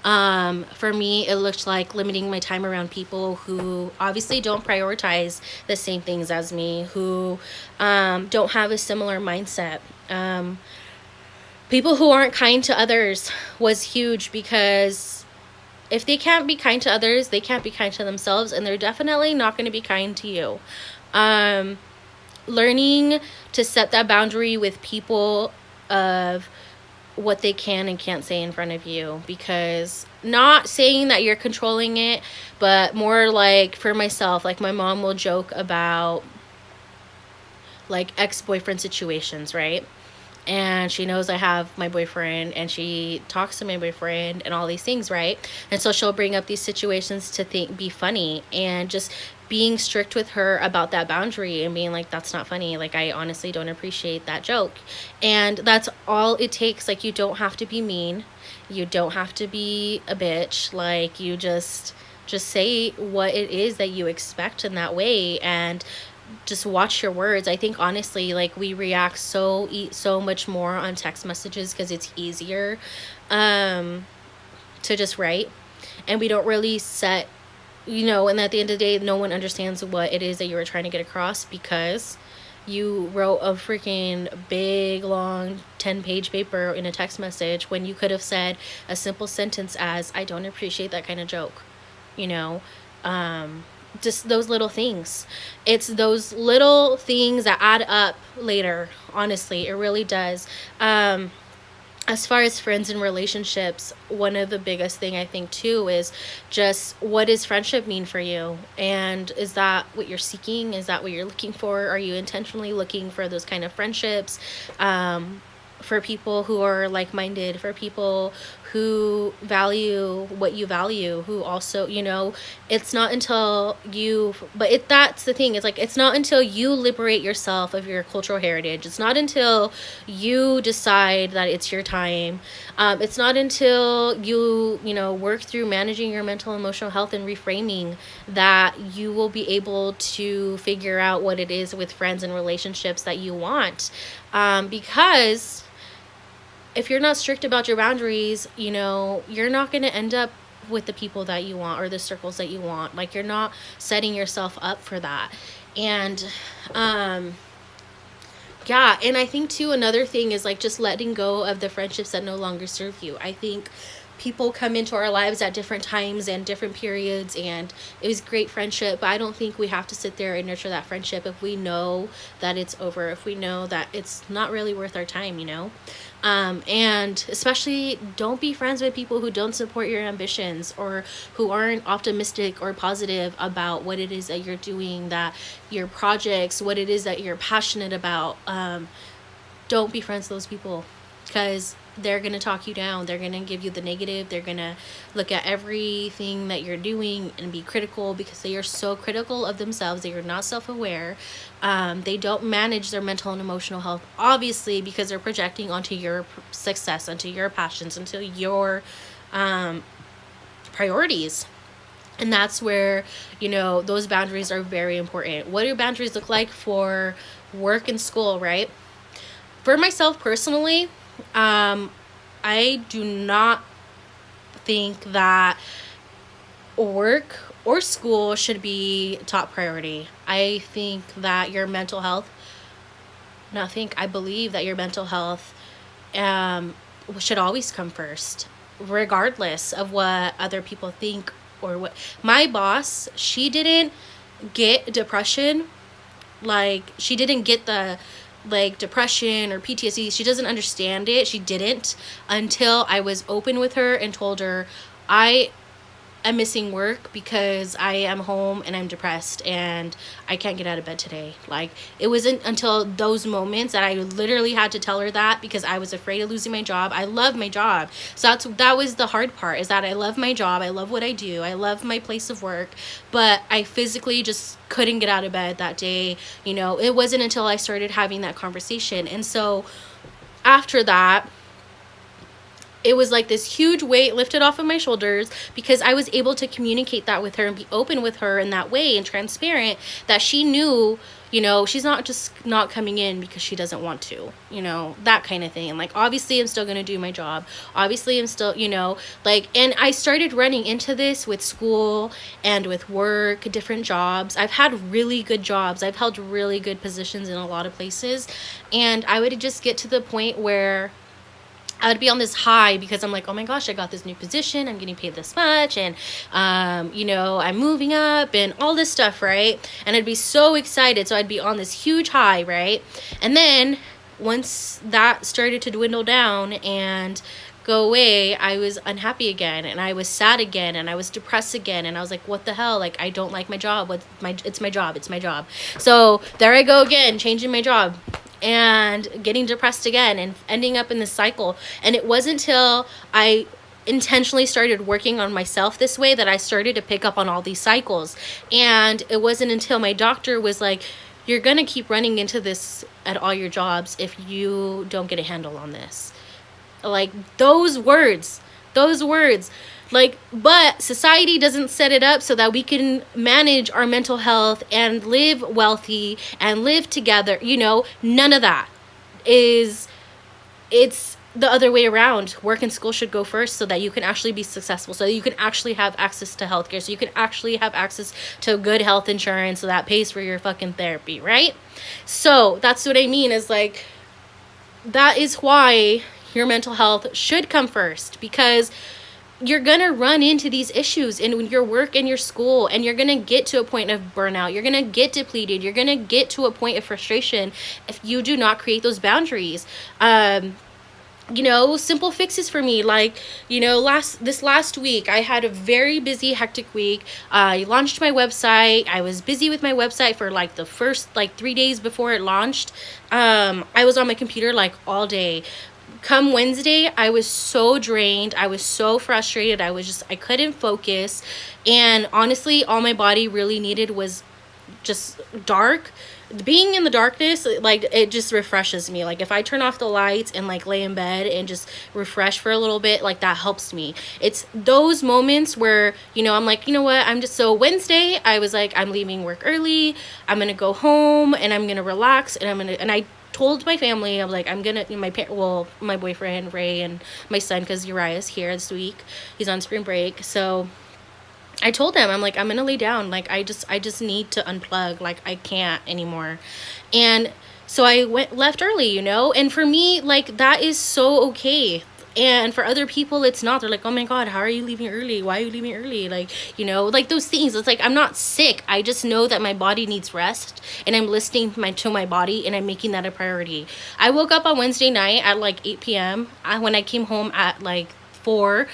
For me, it looked like limiting my time around people who obviously don't prioritize the same things as me, who don't have a similar mindset. People who aren't kind to others was huge, because if they can't be kind to others, they can't be kind to themselves, and they're definitely not going to be kind to you. Learning to set that boundary with people of what they can and can't say in front of you, because not saying that you're controlling it, but more like for myself, like my mom will joke about like ex-boyfriend situations, right? And she knows I have my boyfriend, and she talks to my boyfriend and all these things, right? And so she'll bring up these situations to be funny, and just being strict with her about that boundary and being like, that's not funny. Like, I honestly don't appreciate that joke. And that's all it takes. Like, you don't have to be mean. You don't have to be a bitch. Like, you just say what it is that you expect in that way, and just watch your words. I think honestly, like, we react so much more on text messages because it's easier to just write, and we don't really set, and at the end of the day, no one understands what it is that you were trying to get across, because you wrote a freaking big long 10-page paper in a text message when you could have said a simple sentence as, I don't appreciate that kind of joke. just those little things. It's those little things that add up later. Honestly, it really does. As far as friends and relationships, one of the biggest thing I think too is just, what does friendship mean for you? And is that what you're seeking? Is that what you're looking for? Are you intentionally looking for those kind of friendships? For people who are like-minded, for people who value what you value, who also, it's not until you, that's the thing, it's like, it's not until you liberate yourself of your cultural heritage, it's not until you decide that it's your time, it's not until you work through managing your mental and emotional health and reframing, that you will be able to figure out what it is with friends and relationships that you want. Because if you're not strict about your boundaries, you're not going to end up with the people that you want or the circles that you want. Like, you're not setting yourself up for that. And, yeah. And I think too, another thing is like just letting go of the friendships that no longer serve you. I think people come into our lives at different times and different periods, and it was great friendship, but I don't think we have to sit there and nurture that friendship if we know that it's over, if we know that it's not really worth our time, and especially don't be friends with people who don't support your ambitions, or who aren't optimistic or positive about what it is that you're doing, that your projects, what it is that you're passionate about. Don't be friends with those people, because they're going to talk you down. They're going to give you the negative. They're going to look at everything that you're doing and be critical, because they are so critical of themselves. They are not self-aware. They don't manage their mental and emotional health, obviously, because they're projecting onto your success, onto your passions, onto your priorities. And that's where, those boundaries are very important. What do boundaries look like for work and school, right? For myself personally, I do not think that work or school should be top priority. I think that your mental health, I believe that your mental health should always come first, regardless of what other people think or what. My boss, she didn't get depression. Like, she didn't get the depression or PTSD. She doesn't understand it. She didn't, until I was open with her and told her, I am missing work because I am home and I'm depressed and I can't get out of bed today. Like, it wasn't until those moments that I literally had to tell her that, because I was afraid of losing my job. I love my job. So that was the hard part, is that I love my job. I love what I do. I love my place of work, but I physically just couldn't get out of bed that day. It wasn't until I started having that conversation. And so after that, it was like this huge weight lifted off of my shoulders, because I was able to communicate that with her and be open with her in that way and transparent, that she knew, she's not just not coming in because she doesn't want to, that kind of thing. Like, obviously I'm still going to do my job. Obviously I'm still, and I started running into this with school and with work, different jobs. I've had really good jobs. I've held really good positions in a lot of places. And I would just get to the point where I would be on this high, because I'm like, oh my gosh, I got this new position, I'm getting paid this much, and I'm moving up and all this stuff, right? And I'd be so excited. So I'd be on this huge high, right? And then once that started to dwindle down and go away, I was unhappy again, and I was sad again, and I was depressed again, and I was like, what the hell? Like, I don't like my job. It's my job. So there I go again, changing my job, and getting depressed again, and ending up in this cycle. And it wasn't until I intentionally started working on myself this way that I started to pick up on all these cycles. And it wasn't until my doctor was like, you're going to keep running into this at all your jobs if you don't get a handle on this. Like, those words, like, but society doesn't set it up so that we can manage our mental health and live wealthy and live together. None of that it's the other way around. Work and school should go first, so that you can actually be successful, so that you can actually have access to healthcare, so you can actually have access to good health insurance, so that pays for your fucking therapy, right? So that's what I mean, is like, that is why your mental health should come first, because you're gonna run into these issues in your work and your school, and you're gonna get to a point of burnout. You're gonna get depleted. You're gonna get to a point of frustration if you do not create those boundaries. Simple fixes for me, like, this last week I had a very busy, hectic week. I launched my website. I was busy with my website for like the first 3 days before it launched. I was on my computer like all day. Come Wednesday, I was so drained. I was so frustrated. I couldn't focus. And honestly, all my body really needed was just dark. Being in the darkness, like, it just refreshes me. Like, if I turn off the lights and like lay in bed and just refresh for a little bit, like, that helps me. It's those moments where, I'm like, so Wednesday, I was like, I'm leaving work early. I'm going to go home and I'm going to relax, and I told my family, I was like, I'm gonna, my boyfriend Ray and my son, because Uriah's here this week, he's on spring break. So I told them, I'm like, I'm gonna lay down, like, I just need to unplug, like, I can't anymore. And so I left early, and for me, like, that is so okay. And for other people, it's not. They're like, oh my God, how are you leaving early? Why are you leaving early? Like, like those things. It's like, I'm not sick. I just know that my body needs rest, and I'm listening to my body, and I'm making that a priority. I woke up on Wednesday night at like 8 p.m. When I came home at like 4,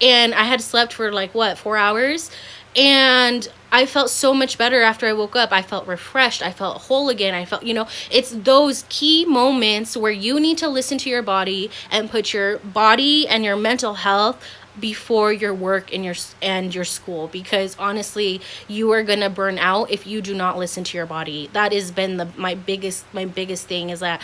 and I had slept for like 4 hours. And I felt so much better after I woke up. I felt refreshed. I felt whole again. I felt, it's those key moments where you need to listen to your body and put your body and your mental health before your work and your school, because honestly, you are gonna burn out if you do not listen to your body. That has been my biggest thing, is that,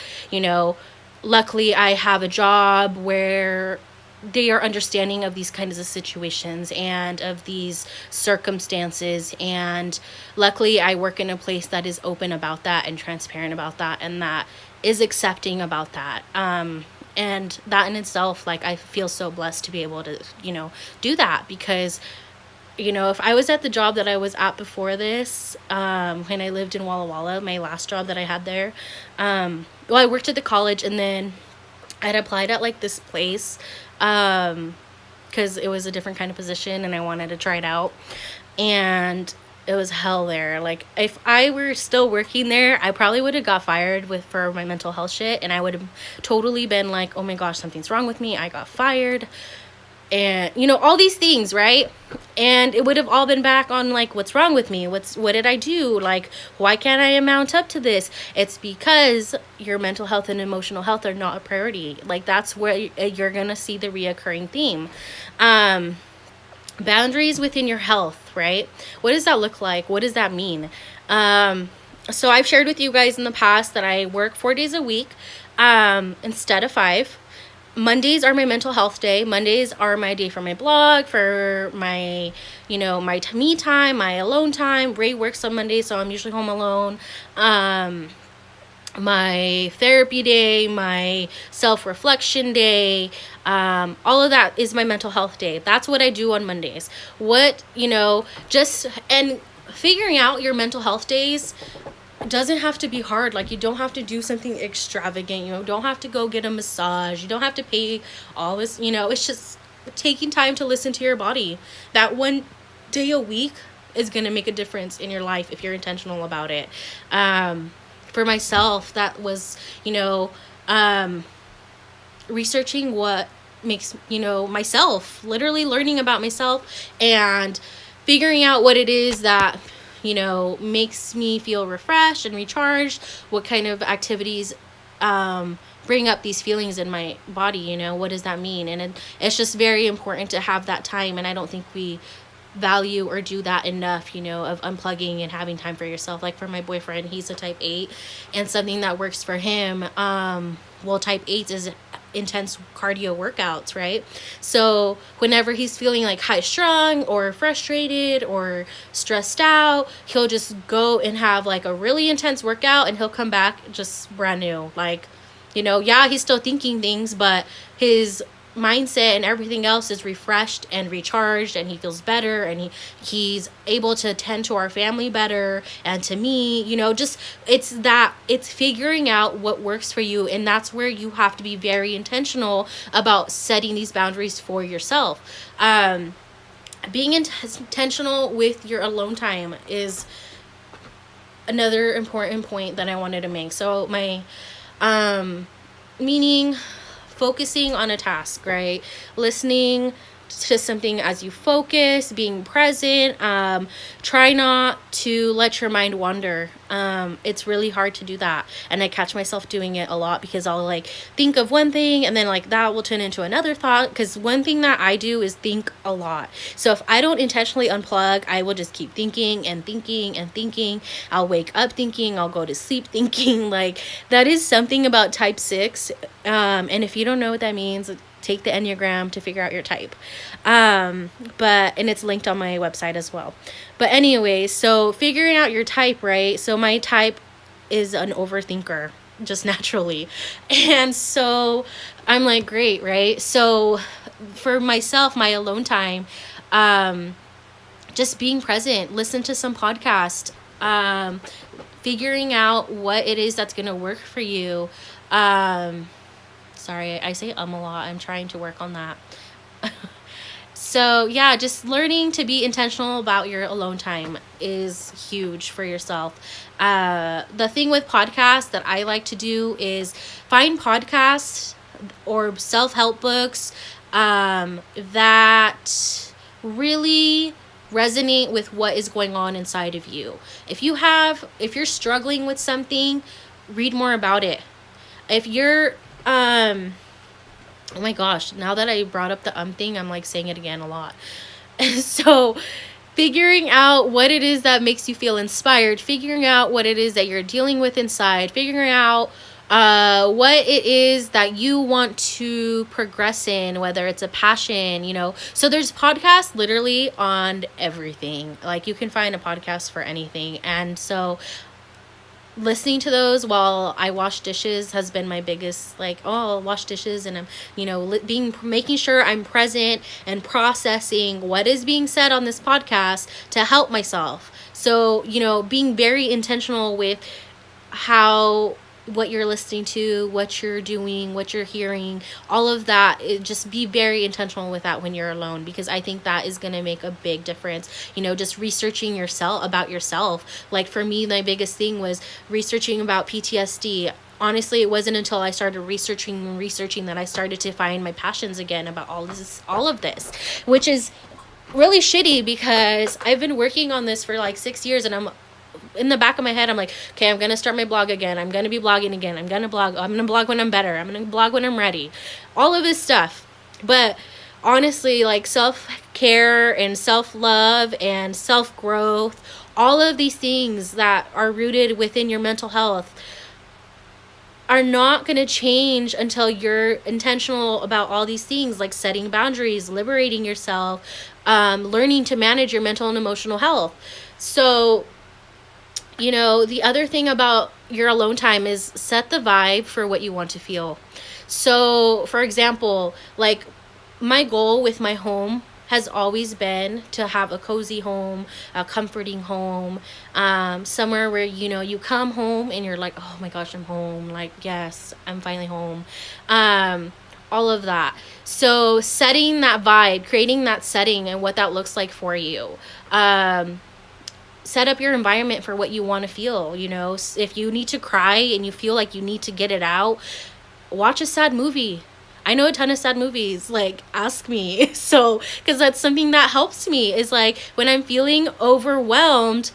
luckily I have a job where they are understanding of these kinds of situations and of these circumstances, and luckily I work in a place that is open about that and transparent about that, and that is accepting about that. And that in itself, like, I feel so blessed to be able to do that, because if I was at the job that I was at before this, when I lived in Walla Walla, my last job that I had there, I worked at the college, and then I'd applied at like this place because it was a different kind of position and I wanted to try it out, and it was hell there. Like, if I were still working there, I probably would have got fired for my mental health shit, and I would have totally been like, oh my gosh, something's wrong with me, I got fired, and all these things, right? And it would have all been back on like, what's wrong with me, what did I do, like, why can't I amount up to this? It's because your mental health and emotional health are not a priority. Like, that's where you're gonna see the reoccurring theme. Boundaries within your health, right? What does that look like? What does that mean? So I've shared with you guys in the past that I work 4 days a week instead of 5. Mondays are my mental health day. Mondays are my day for my blog, for my, my me time, my alone time. Ray works on Mondays, so I'm usually home alone. My therapy day, my self-reflection day, all of that is my mental health day. That's what I do on Mondays. And figuring out your mental health days doesn't have to be hard. Like, you don't have to do something extravagant. You don't have to go get a massage. You don't have to pay all this, it's just taking time to listen to your body. That 1 day a week is going to make a difference in your life if you're intentional about it. For myself, that was, researching what makes, myself, literally learning about myself and figuring out what it is that makes me feel refreshed and recharged, what kind of activities bring up these feelings in my body, what does that mean? And it's just very important to have that time, and I don't think we value or do that enough, of unplugging and having time for yourself. Like, for my boyfriend, he's a type 8, and something that works for him, type 8 is intense cardio workouts, right? So whenever he's feeling like high strung or frustrated or stressed out, he'll just go and have like a really intense workout, and he'll come back just brand new. Like, he's still thinking things, but his mindset and everything else is refreshed and recharged, and he feels better, and he's able to tend to our family better and to me, you know, just it's figuring out what works for you. And that's where you have to be very intentional about setting these boundaries for yourself. Being intentional with your alone time is another important point that I wanted to make. So my meaning focusing on a task, right? Listening to something as you focus, being present. Try not to let your mind wander. It's really hard to do that, and I catch myself doing it a lot because I'll like think of one thing and then like that will turn into another thought, because one thing that I do is think a lot. So if I don't intentionally unplug, I will just keep thinking and thinking and thinking. I'll wake up thinking, I'll go to sleep thinking. Like, that is something about type 6. And if you don't know what that means, take the Enneagram to figure out your type. And it's linked on my website as well. But anyway, so figuring out your type, right? So my type is an overthinker, just naturally. And so I'm like, great, right? So for myself, my alone time, just being present, listen to some podcast, figuring out what it is that's going to work for you. Sorry, I say a lot. I'm trying to work on that. So yeah, just learning to be intentional about your alone time is huge for yourself. The thing with podcasts that I like to do is find podcasts or self-help books that really resonate with what is going on inside of you. If you're struggling with something, read more about it. If you're oh my gosh, now that I brought up the thing, I'm like saying it again a lot. So figuring out what it is that makes you feel inspired, figuring out what it is that you're dealing with inside, figuring out what it is that you want to progress in, whether it's a passion, you know. So there's podcasts literally on everything. Like, you can find a podcast for anything. And listening to those while I wash dishes has been my biggest, like, I'll wash dishes and I'm, you know, making sure I'm present and processing what is being said on this podcast to help myself. So, you know, being very intentional with what you're listening to, what you're doing, what you're hearing, all of that. Just be very intentional with that when you're alone, because I think that is going to make a big difference. You know, just researching about yourself. Like, for me, my biggest thing was researching about PTSD. Honestly, it wasn't until I started researching that I started to find my passions again about all of this, which is really shitty because I've been working on this for like 6 years, and I'm in the back of my head, I'm like, okay, I'm going to start my blog again. I'm going to be blogging again. I'm going to blog when I'm better. I'm going to blog when I'm ready. All of this stuff. But honestly, like, self-care and self-love and self-growth, all of these things that are rooted within your mental health are not going to change until you're intentional about all these things, like setting boundaries, liberating yourself, learning to manage your mental and emotional health. So, you know, the other thing about your alone time is set the vibe for what you want to feel. So, for example, like, my goal with my home has always been to have a cozy home, a comforting home, somewhere where, you know, you come home and you're like, oh my gosh, I'm home. Like, yes, I'm finally home. All of that. So setting that vibe, creating that setting and what that looks like for you. Set up your environment for what you want to feel. You know, if you need to cry and you feel like you need to get it out, watch a sad movie. I know a ton of sad movies, like, ask me. So, because that's something that helps me, is like, when I'm feeling overwhelmed,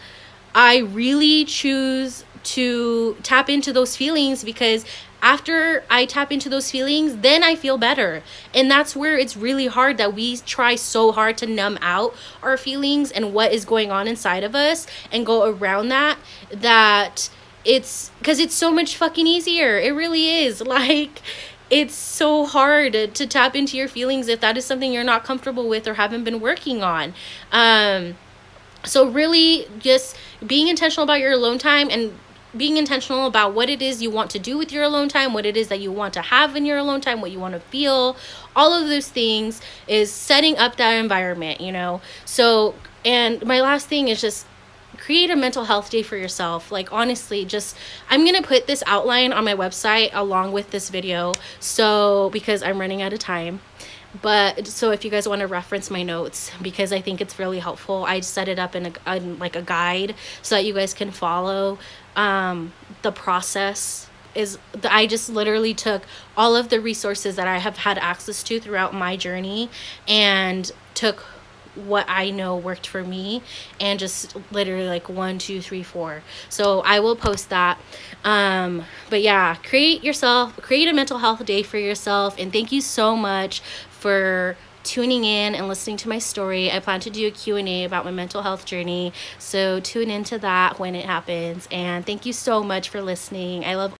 I really choose to tap into those feelings, because after I tap into those feelings, then I feel better. And that's where it's really hard, that we try so hard to numb out our feelings and what is going on inside of us and go around that it's because it's so much fucking easier. It really is. Like, it's so hard to tap into your feelings if that is something you're not comfortable with or haven't been working on. So really just being intentional about your alone time and being intentional about what it is you want to do with your alone time, what it is that you want to have in your alone time, what you want to feel, all of those things is setting up that environment, you know. So, and my last thing is just create a mental health day for yourself. Like, honestly, just, I'm gonna put this outline on my website along with this video, so because I'm running out of time. But so if you guys want to reference my notes, because I think it's really helpful, I set it up in like a guide so that you guys can follow the process. I just literally took all of the resources that I have had access to throughout my journey and took what I know worked for me and just literally like 1, 2, 3, 4. So I will post that. But yeah, create a mental health day for yourself. And thank you so much for tuning in and listening to my story. I plan to do a Q&A about my mental health journey, so tune into that when it happens. And thank you so much for listening. I love